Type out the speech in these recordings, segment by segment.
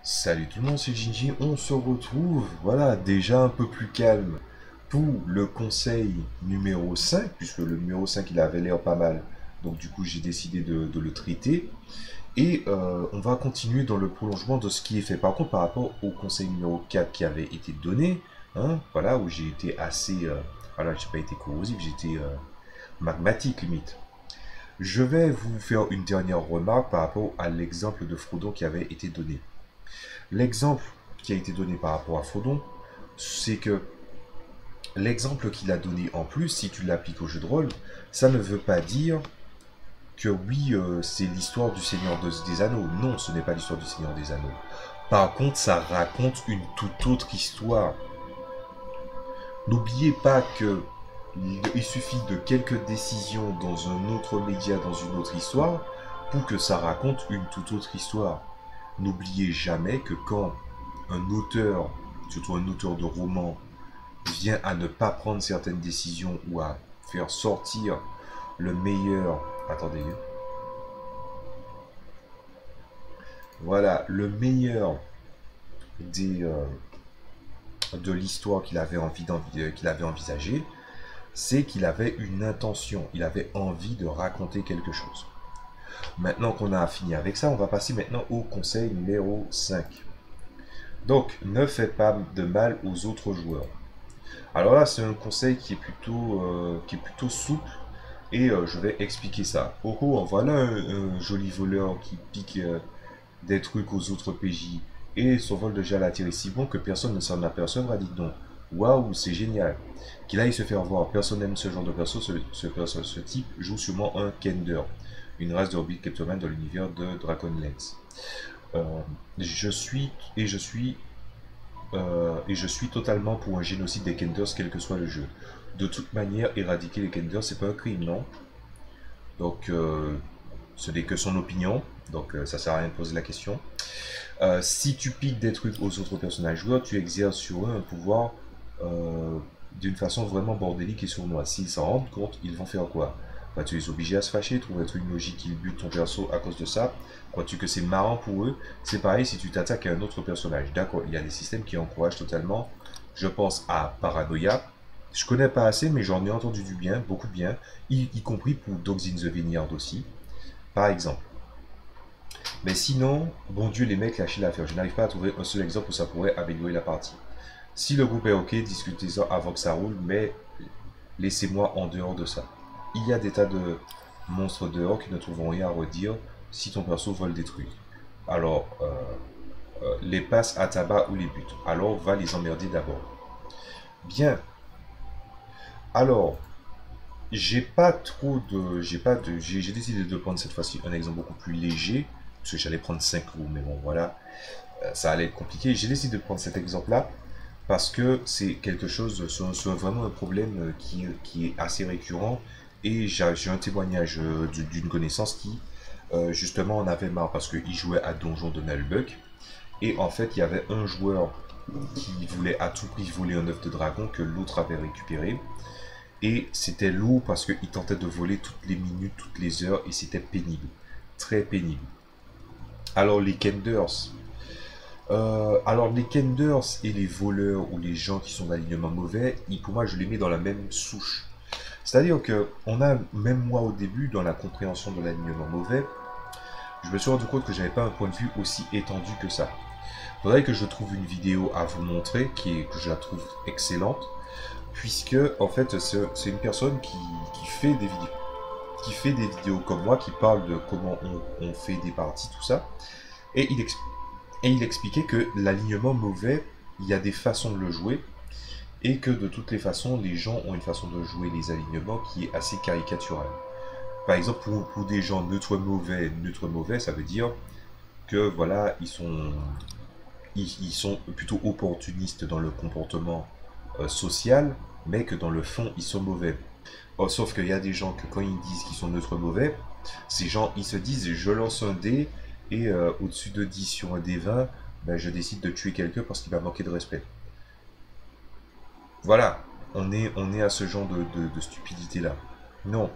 Salut tout le monde, c'est Ginji, on se retrouve, voilà, déjà un peu plus calme pour le conseil numéro 5 puisque le numéro 5 il avait l'air pas mal, donc du coup j'ai décidé de le traiter, et on va continuer dans le prolongement de ce qui est fait. Par contre, par rapport au conseil numéro 4 qui avait été donné, hein, voilà, où j'ai été assez, voilà, j'ai pas été corrosif, j'ai été magmatique limite. Je vais vous faire une dernière remarque par rapport à l'exemple de Frodon qui avait été donné. L'exemple qui a été donné par rapport à Frodon, c'est que l'exemple qu'il a donné en plus, si tu l'appliques au jeu de rôle, ça ne veut pas dire que oui, c'est l'histoire du Seigneur des Anneaux. Non, ce n'est pas l'histoire du Seigneur des Anneaux. Par contre, ça raconte une toute autre histoire. N'oubliez pas que il suffit de quelques décisions dans un autre média, dans une autre histoire, pour que ça raconte une toute autre histoire. N'oubliez jamais que quand un auteur, surtout un auteur de roman, vient à ne pas prendre certaines décisions ou à faire sortir le meilleur, attendez, voilà, le meilleur des, de l'histoire qu'il avait envisagé, c'est qu'il avait une intention, il avait envie de raconter quelque chose. Maintenant qu'on a fini avec ça, on va passer maintenant au conseil numéro 5. Donc, ne fais pas de mal aux autres joueurs. Alors là, c'est un conseil qui est plutôt souple, et je vais expliquer ça. Oh oh, en voilà un joli voleur qui pique des trucs aux autres PJ, et son vol de gel est si bon que personne ne s'en apercevra, dites donc. Waouh, c'est génial. Qu'il aille se faire voir. Personne n'aime ce genre de perso. Ce type joue sûrement un Kender, une race de Hobbit Keptoman dans l'univers de Dragonlance. Euh, je suis totalement pour un génocide des Kenders, quel que soit le jeu. De toute manière, éradiquer les Kenders, c'est pas un crime, non? Donc, ce n'est que son opinion. Donc, ça sert à rien de poser la question. Si tu piques des trucs aux autres personnages joueurs, tu exerces sur eux un pouvoir euh, d'une façon vraiment bordélique et sournoise. S'ils s'en rendent compte, ils vont faire quoi? Vas-tu les obliger à se fâcher? Trouverais-tu une logique qu'ils butent ton perso à cause de ça? Crois-tu que c'est marrant pour eux? C'est pareil si tu t'attaques à un autre personnage. D'accord, il y a des systèmes qui encouragent totalement. Je pense à Paranoia. Je connais pas assez, mais j'en ai entendu du bien, beaucoup de bien, y compris pour Dogs in the Vineyard aussi, par exemple. Mais sinon, bon Dieu, les mecs, lâchez l'affaire. Je n'arrive pas à trouver un seul exemple où ça pourrait améliorer la partie. Si le groupe est ok, discutez-en avant que ça roule, mais laissez-moi en dehors de ça. Il y a des tas de monstres dehors qui ne trouveront rien à redire si ton perso vole des trucs. Alors, les passe à tabac ou les buts. Alors, va les emmerder d'abord. Bien. Alors, j'ai décidé de prendre cette fois-ci un exemple beaucoup plus léger, parce que j'allais prendre 5 roues, mais bon, voilà, ça allait être compliqué. J'ai décidé de prendre cet exemple-là parce que c'est quelque chose, c'est vraiment un problème qui est assez récurrent, et j'ai un témoignage d'une connaissance qui, justement, en avait marre parce qu'il jouait à Donjon de Nullbuck, et en fait, il y avait un joueur qui voulait à tout prix voler un œuf de dragon que l'autre avait récupéré, et c'était lourd parce qu'il tentait de voler toutes les minutes, toutes les heures, et c'était pénible, très pénible. Alors les Kenders, les Kenders et les voleurs ou les gens qui sont d'alignement mauvais, pour moi je les mets dans la même souche. C'est-à-dire que on a, même moi au début, dans la compréhension de l'alignement mauvais, je me suis rendu compte que j'avais pas un point de vue aussi étendu que ça. Il faudrait que je trouve une vidéo à vous montrer que je la trouve excellente, puisque en fait c'est une personne qui fait des vidéos comme moi, qui parle de comment on fait des parties, tout ça, et il expliquait que l'alignement mauvais, il y a des façons de le jouer, et que de toutes les façons, les gens ont une façon de jouer les alignements qui est assez caricaturale. Par exemple, pour des gens neutre mauvais, ça veut dire que voilà, ils sont plutôt opportunistes dans le comportement social, mais que dans le fond, ils sont mauvais. Oh, sauf qu'il y a des gens que quand ils disent qu'ils sont neutres mauvais, ces gens, ils se disent, je lance un dé, et au-dessus de 10 sur un dé 20, ben, je décide de tuer quelqu'un parce qu'il m'a manqué de respect. Voilà, on est à ce genre de stupidité-là. Non.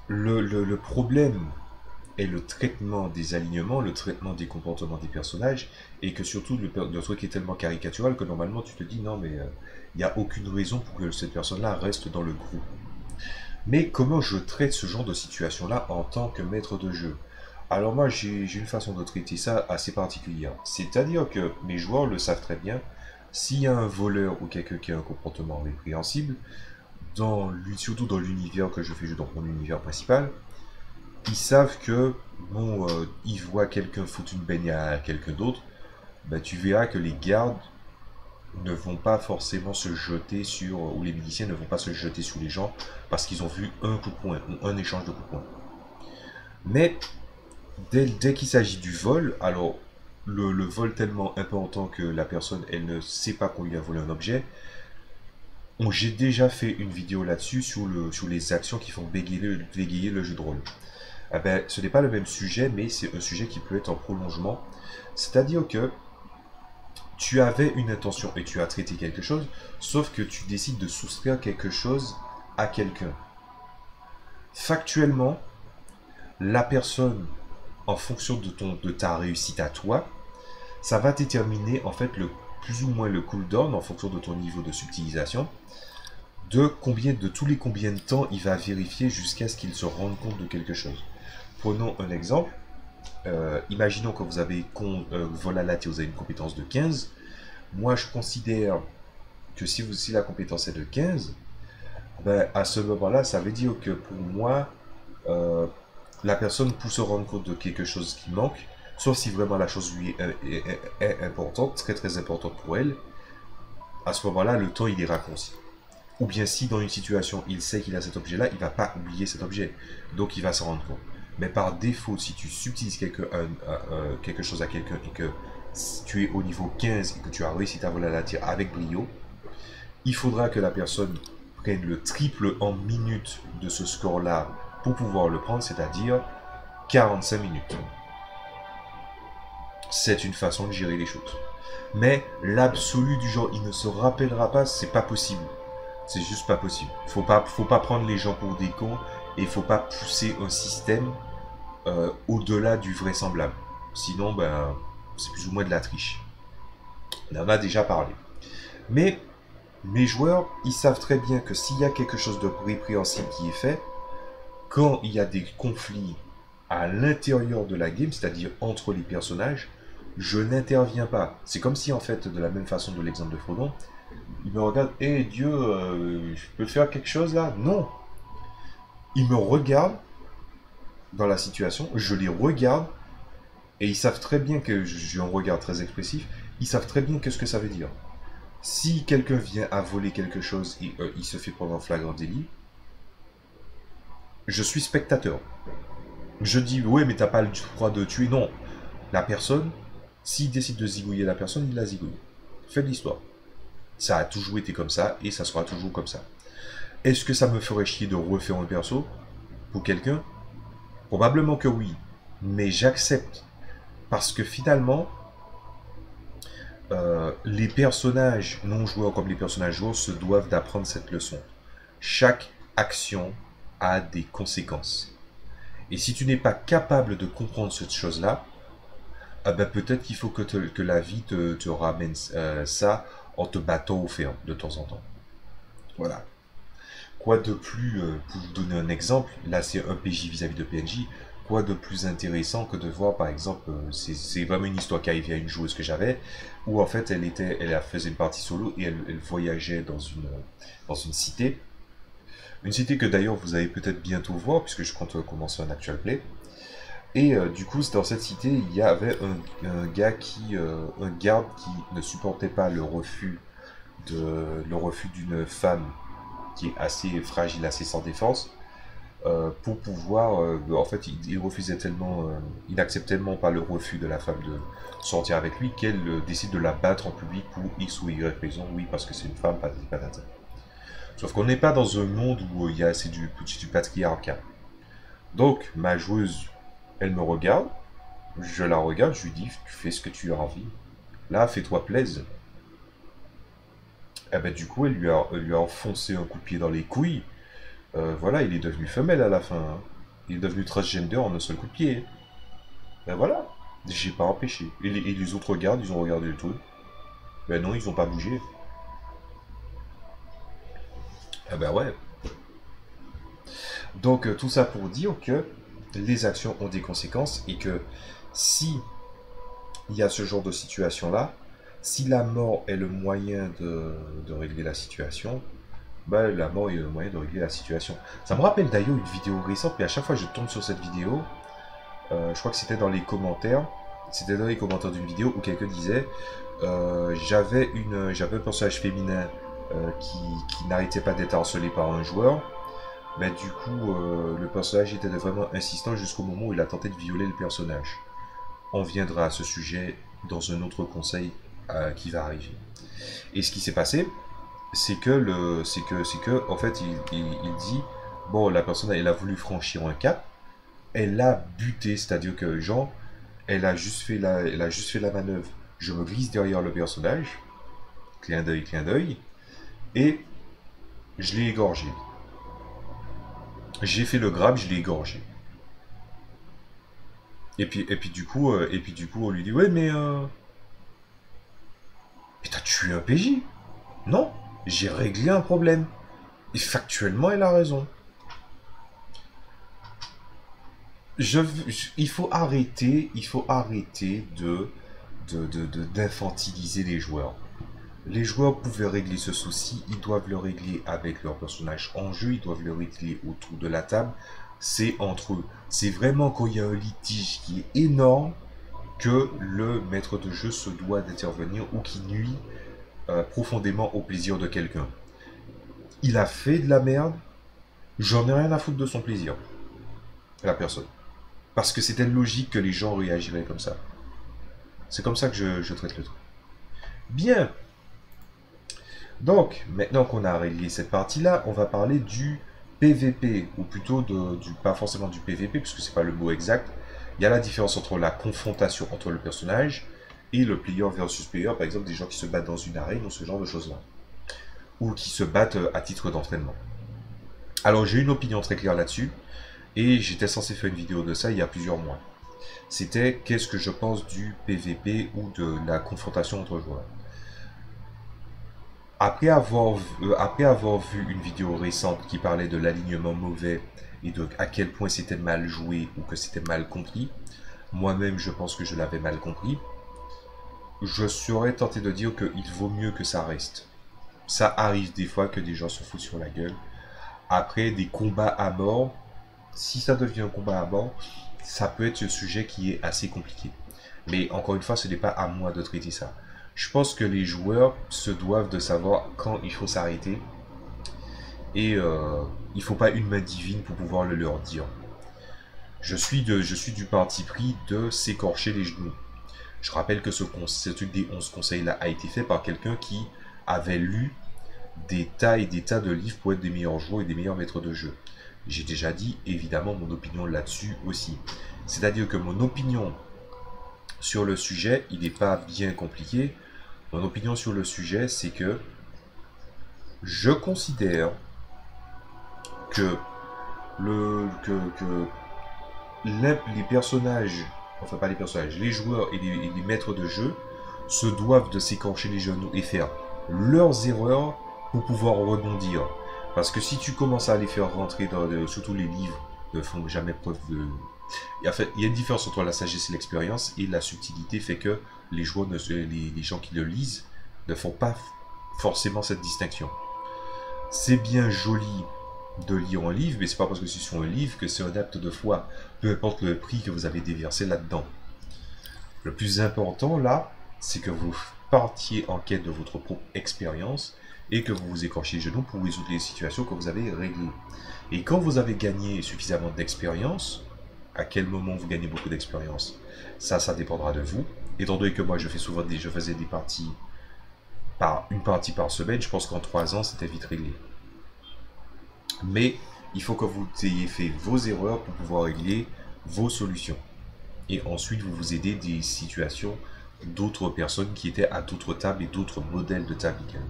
Le problème est le traitement des alignements, le traitement des comportements des personnages, et que surtout le truc est tellement caricatural que normalement tu te dis non mais il n'y a aucune raison pour que cette personne-là reste dans le groupe. Mais comment je traite ce genre de situation-là en tant que maître de jeu? Alors moi j'ai une façon de traiter ça assez particulière. C'est-à-dire que mes joueurs le savent très bien, s'il y a un voleur ou quelqu'un qui a un comportement répréhensible, surtout dans l'univers que je fais jouer, dans mon univers principal, ils savent que, bon, ils voient quelqu'un foutre une baignade à quelqu'un d'autre, bah, tu verras que les gardes ne vont pas forcément se jeter sur, ou les miliciens ne vont pas se jeter sur les gens parce qu'ils ont vu un coup de poing, ou un échange de coups de poing. Mais, dès qu'il s'agit du vol, alors, le vol tellement important que la personne, elle ne sait pas qu'on lui a volé un objet, j'ai déjà fait une vidéo là-dessus sur les actions qui font bégayer le jeu de rôle. Ah ben, ce n'est pas le même sujet, mais c'est un sujet qui peut être en prolongement. C'est-à-dire que tu avais une intention et tu as traité quelque chose, sauf que tu décides de soustraire quelque chose à quelqu'un. Factuellement, la personne, en fonction de ta réussite à toi, ça va déterminer en fait plus ou moins le cooldown en fonction de ton niveau de subtilisation, de tous les combien de temps il va vérifier jusqu'à ce qu'il se rende compte de quelque chose. Prenons un exemple. Imaginons que vous avez vol à la tire, vous avez une compétence de 15. Moi, je considère que si la compétence est de 15, ben, à ce moment-là, ça veut dire que pour moi, euh, la personne peut se rendre compte de quelque chose qui manque, sauf si vraiment la chose lui est importante, très très importante pour elle. À ce moment-là, le temps il est raccourci. Ou bien si dans une situation, il sait qu'il a cet objet-là, il ne va pas oublier cet objet. Donc il va s'en rendre compte. Mais par défaut, si tu subtilises quelque chose à quelqu'un et que tu es au niveau 15 et que tu as réussi à voler à la tire avec brio, il faudra que la personne prenne le triple en minutes de ce score-là pour pouvoir le prendre, c'est-à-dire 45 minutes. C'est une façon de gérer les choses. Mais l'absolu du genre, il ne se rappellera pas, c'est pas possible. C'est juste pas possible. Faut pas prendre les gens pour des cons et il faut pas pousser un système au-delà du vraisemblable. Sinon, ben, c'est plus ou moins de la triche. On en a déjà parlé. Mais mes joueurs, ils savent très bien que s'il y a quelque chose de répréhensible qui est fait, quand il y a des conflits à l'intérieur de la game, c'est-à-dire entre les personnages, je n'interviens pas. C'est comme si, en fait, de la même façon de l'exemple de Frodon, il me regarde, hé Dieu, je peux faire quelque chose là? Non. Il me regarde dans la situation, je les regarde, et ils savent très bien que j'ai un regard très expressif, ils savent très bien ce que ça veut dire. Si quelqu'un vient à voler quelque chose et il se fait prendre en flagrant délit, je suis spectateur. Je dis, ouais, mais t'as pas le droit de tuer. Non. La personne, s'il décide de zigouiller la personne, il la zigouille. Fait de l'histoire. Ça a toujours été comme ça et ça sera toujours comme ça. Est-ce que ça me ferait chier de refaire un perso pour quelqu'un? Probablement que oui. Mais j'accepte. Parce que finalement, les personnages non joueurs comme les personnages joueurs se doivent d'apprendre cette leçon. Chaque action a des conséquences. Et si tu n'es pas capable de comprendre cette chose-là, ah ben peut-être qu'il faut que la vie te ramène ça en te battant au fer de temps en temps. Voilà. Quoi de plus, pour vous donner un exemple, là c'est un PJ vis-à-vis de PNJ, quoi de plus intéressant que de voir par exemple, c'est vraiment une histoire qui arrivait à une joueuse que j'avais, où en fait elle faisait une partie solo et elle voyageait dans une cité. Une cité que d'ailleurs vous allez peut-être bientôt voir, puisque je compte commencer un actual play. Et du coup, dans cette cité, il y avait un garde qui ne supportait pas le refus d'une femme qui est assez fragile, assez sans défense, pour pouvoir, en fait, il refusait tellement, il n'accepte tellement pas le refus de la femme de sortir avec lui qu'elle décide de la battre en public pour X ou Y raison, oui, parce que c'est une femme, patati patata. Sauf qu'on n'est pas dans un monde où il y a assez du patriarcat. Donc, ma joueuse, elle me regarde, je la regarde, je lui dis, tu fais ce que tu as envie. Là, fais-toi plaisir. Et ben, du coup, elle lui a enfoncé un coup de pied dans les couilles. Voilà, il est devenu femelle à la fin. Hein. Il est devenu transgender en un seul coup de pied. Ben voilà, j'ai pas empêché. Et les autres regardent, ils ont regardé le truc. Ben non, ils ont pas bougé. Ah ben ouais. Donc tout ça pour dire que les actions ont des conséquences et que si il y a ce genre de situation-là, si la mort est le moyen de régler la situation, bah, la mort est le moyen de régler la situation. Ça me rappelle d'ailleurs une vidéo récente, mais à chaque fois que je tombe sur cette vidéo, je crois que c'était dans les commentaires, d'une vidéo où quelqu'un disait j'avais un personnage féminin qui n'arrêtait pas d'être harcelé par un joueur, mais du coup le personnage était vraiment insistant jusqu'au moment où il a tenté de violer le personnage. On viendra à ce sujet dans un autre conseil qui va arriver. Et ce qui s'est passé, c'est que, en fait, il dit, bon, la personne, elle a voulu franchir un cap, elle a buté, c'est-à-dire que, genre, elle a juste fait la manœuvre. Je me glisse derrière le personnage, clin d'œil, et je l'ai égorgé. J'ai fait le grab, je l'ai égorgé. Et puis du coup, on lui dit, ouais, mais t'as tué un PJ. Non, j'ai réglé un problème. Et factuellement, elle a raison. Il faut arrêter d'infantiliser les joueurs. Les joueurs pouvaient régler ce souci, ils doivent le régler avec leur personnage en jeu, ils doivent le régler autour de la table. C'est entre eux. C'est vraiment quand il y a un litige qui est énorme que le maître de jeu se doit d'intervenir ou qui nuit profondément au plaisir de quelqu'un. Il a fait de la merde, j'en ai rien à foutre de son plaisir. La personne. Parce que c'était logique que les gens réagiraient comme ça. C'est comme ça que je traite le truc. Bien. Donc, maintenant qu'on a réglé cette partie-là, on va parler du PVP, ou plutôt pas forcément du PVP, puisque c'est pas le mot exact. Il y a la différence entre la confrontation entre le personnage et le player versus player, par exemple des gens qui se battent dans une arène ou ce genre de choses-là. Ou qui se battent à titre d'entraînement. Alors j'ai une opinion très claire là-dessus, et j'étais censé faire une vidéo de ça il y a plusieurs mois. C'était qu'est-ce que je pense du PVP ou de la confrontation entre joueurs. Après avoir vu une vidéo récente qui parlait de l'alignement mauvais et de à quel point c'était mal joué ou que c'était mal compris, moi-même je pense que je l'avais mal compris, je serais tenté de dire qu'il vaut mieux que ça reste. Ça arrive des fois que des gens se foutent sur la gueule. Après des combats à mort, si ça devient un combat à mort, ça peut être un sujet qui est assez compliqué. Mais encore une fois, ce n'est pas à moi de traiter ça. Je pense que les joueurs se doivent de savoir quand il faut s'arrêter. Et il ne faut pas une main divine pour pouvoir le leur dire. Je suis du parti pris de s'écorcher les genoux. Je rappelle que ce truc des 11 conseils là a été fait par quelqu'un qui avait lu des tas et des tas de livres pour être des meilleurs joueurs et des meilleurs maîtres de jeu. J'ai déjà dit évidemment mon opinion là-dessus aussi. C'est-à-dire que mon opinion sur le sujet, il n'est pas bien compliqué. Mon opinion sur le sujet, c'est que je considère que les personnages, enfin pas les personnages, les joueurs et les maîtres de jeu se doivent de s'écorcher les genoux et faire leurs erreurs pour pouvoir rebondir. Parce que si tu commences à les faire rentrer dans surtout les livres ne font jamais preuve de... il y a une différence entre la sagesse et l'expérience, et la subtilité fait que les joueurs, les gens qui le lisent ne font pas forcément cette distinction. C'est bien joli de lire un livre, mais c'est pas parce que c'est sur un livre que c'est un acte de foi, peu importe le prix que vous avez déversé là-dedans. Le plus important là, c'est que vous partiez en quête de votre propre expérience et que vous vous écorchiez les genoux pour résoudre les situations que vous avez réglées. Et quand vous avez gagné suffisamment d'expérience, à quel moment vous gagnez beaucoup d'expérience, ça dépendra de vous. Étant donné que moi je faisais des parties une partie par semaine, je pense qu'en 3 ans c'était vite réglé. Mais il faut que vous ayez fait vos erreurs pour pouvoir régler vos solutions. Et ensuite vous vous aidez des situations d'autres personnes qui étaient à d'autres tables et d'autres modèles de table également.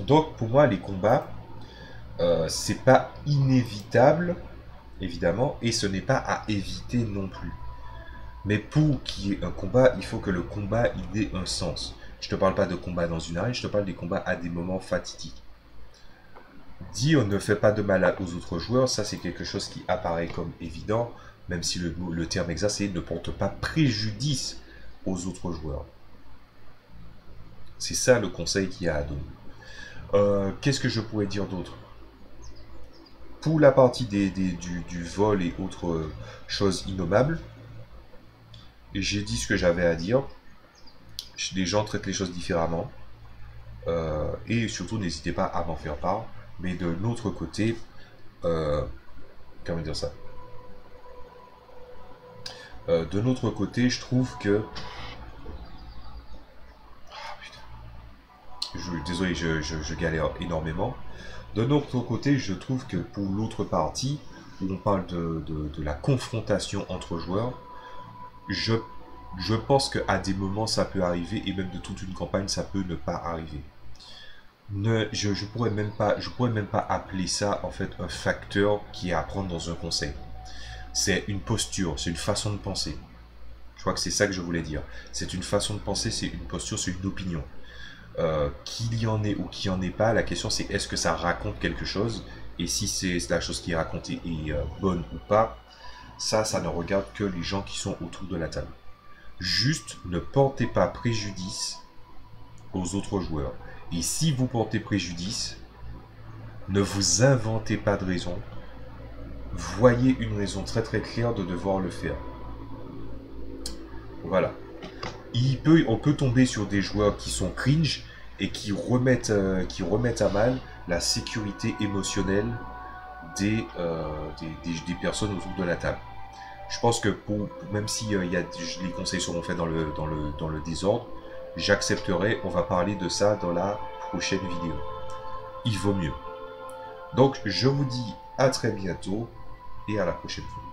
Donc pour moi les combats, c'est pas inévitable évidemment, et ce n'est pas à éviter non plus. Mais pour qu'il y ait un combat, il faut que le combat il ait un sens. Je te parle pas de combat dans une arène, je te parle des combats à des moments fatidiques. Dire ne fait pas de mal aux autres joueurs, ça c'est quelque chose qui apparaît comme évident, même si le terme exact c'est ne porte pas préjudice aux autres joueurs. C'est ça le conseil qu'il y a à donner. Qu'est-ce que je pourrais dire d'autre? Pour la partie du vol et autres choses innommables, j'ai dit ce que j'avais à dire. Les gens traitent les choses différemment. Et surtout, n'hésitez pas à m'en faire part. Mais de l'autre côté, comment dire ça? De notre côté, je trouve que... Désolé, je galère énormément. De notre côté, je trouve que pour l'autre partie, où on parle de la confrontation entre joueurs, je pense qu'à des moments ça peut arriver, et même de toute une campagne ça peut ne pas arriver. Je pourrais même pas appeler ça en fait un facteur qui est à prendre dans un conseil. C'est une posture, c'est une façon de penser. Je crois que c'est ça que je voulais dire. C'est une façon de penser, c'est une posture, c'est une opinion. Qu'il y en ait ou qu'il n'y en ait pas, la question c'est est-ce que ça raconte quelque chose, et si c'est la chose qui est racontée est bonne ou pas, ça ne regarde que les gens qui sont autour de la table. Juste ne portez pas préjudice aux autres joueurs. Et si vous portez préjudice, ne vous inventez pas de raison. Voyez une raison très très claire de devoir le faire. Voilà. On peut tomber sur des joueurs qui sont cringe et qui remettent à mal la sécurité émotionnelle des personnes autour de la table. Je pense que même si les conseils seront faits dans le désordre, j'accepterai, on va parler de ça dans la prochaine vidéo. Il vaut mieux. Donc je vous dis à très bientôt et à la prochaine fois.